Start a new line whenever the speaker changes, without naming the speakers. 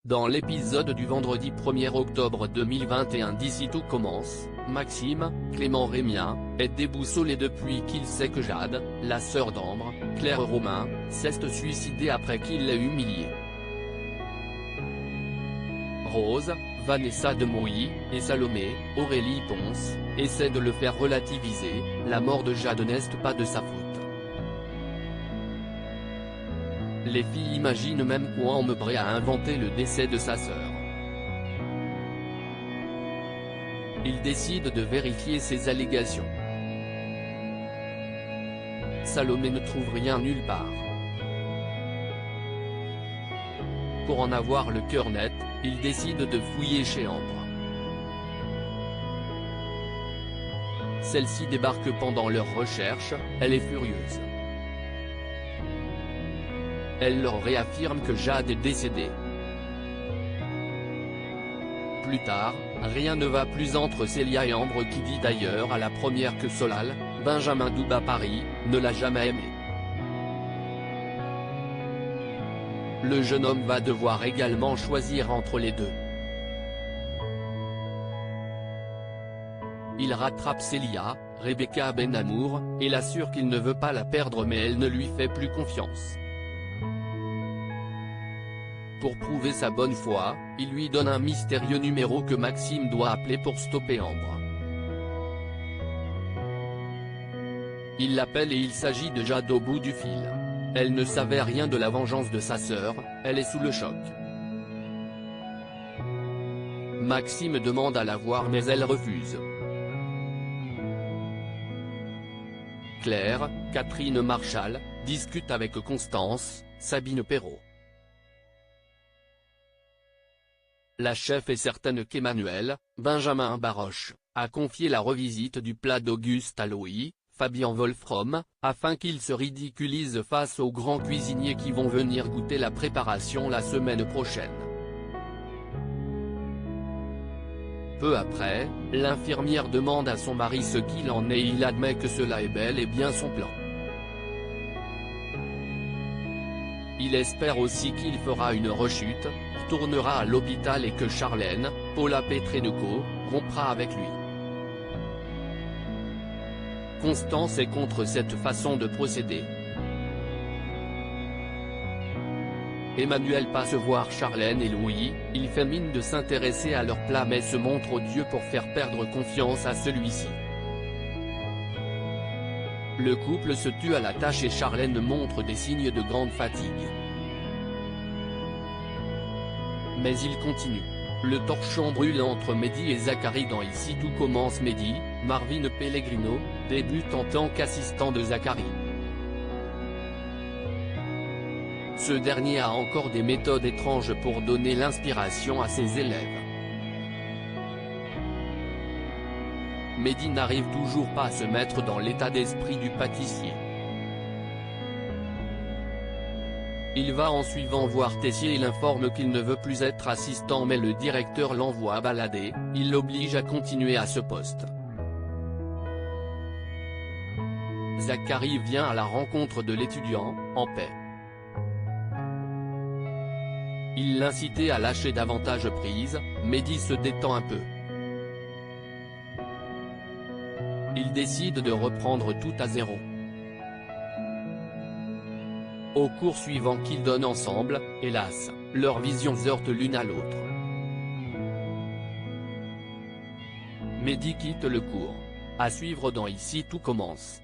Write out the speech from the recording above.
Dans l'épisode du vendredi 1er octobre 2021 d'Ici tout commence, Maxime, Clément Rémien, est déboussolé depuis qu'il sait que Jade, la sœur d'Ambre, Claire Romain, s'est suicidée après qu'il l'ait humiliée. Rose, Vanessa Demouy, et Salomé, Aurélie Ponce, essaient de le faire relativiser, la mort de Jade n'est pas de sa faute. Les filles imaginent même qu'Ambre a inventé le décès de sa sœur. Ils décident de vérifier ces allégations. Salomé ne trouve rien nulle part. Pour en avoir le cœur net, il décide de fouiller chez Ambre. Celle-ci débarque pendant leur recherche, elle est furieuse. Elle leur réaffirme que Jade est décédée. Plus tard, rien ne va plus entre Célia et Ambre, qui dit d'ailleurs à la première que Solal, Benjamin Douba Paris, ne l'a jamais aimée. Le jeune homme va devoir également choisir entre les deux. Il rattrape Célia, Rebecca Benamour, et l'assure qu'il ne veut pas la perdre, mais elle ne lui fait plus confiance. Pour prouver sa bonne foi, il lui donne un mystérieux numéro que Maxime doit appeler pour stopper Ambre. Il l'appelle et il s'agit de Jade au bout du fil. Elle ne savait rien de la vengeance de sa sœur, elle est sous le choc. Maxime demande à la voir mais elle refuse. Claire, Catherine Marchal, discute avec Constance, Sabine Perrault. La chef est certaine qu'Emmanuel, Benjamin Baroche, a confié la revisite du plat d'Auguste à Louis, Fabien Wolfrom, afin qu'il se ridiculise face aux grands cuisiniers qui vont venir goûter la préparation la semaine prochaine. Peu après, l'infirmière demande à son mari ce qu'il en est et il admet que cela est bel et bien son plan. Il espère aussi qu'il fera une rechute, retournera à l'hôpital et que Charlène, Paula Petrenko, rompra avec lui. Constance est contre cette façon de procéder. Emmanuel passe voir Charlène et Louis, il fait mine de s'intéresser à leur plat mais se montre odieux pour faire perdre confiance à celui-ci. Le couple se tue à la tâche et Charlène montre des signes de grande fatigue. Mais il continue. Le torchon brûle entre Mehdi et Zachary dans Ici tout commence. Mehdi, Marvin Pellegrino, débute en tant qu'assistant de Zachary. Ce dernier a encore des méthodes étranges pour donner l'inspiration à ses élèves. Mehdi n'arrive toujours pas à se mettre dans l'état d'esprit du pâtissier. Il va en suivant voir Tessier et l'informe qu'il ne veut plus être assistant mais le directeur l'envoie balader, il l'oblige à continuer à ce poste. Zachary vient à la rencontre de l'étudiant, en paix. Il l'incitait à lâcher davantage prise, Mehdi se détend un peu. Ils décident de reprendre tout à zéro. Au cours suivant qu'ils donnent ensemble, hélas, leurs visions heurtent l'une à l'autre. Mehdi quitte le cours. À suivre dans Ici tout commence.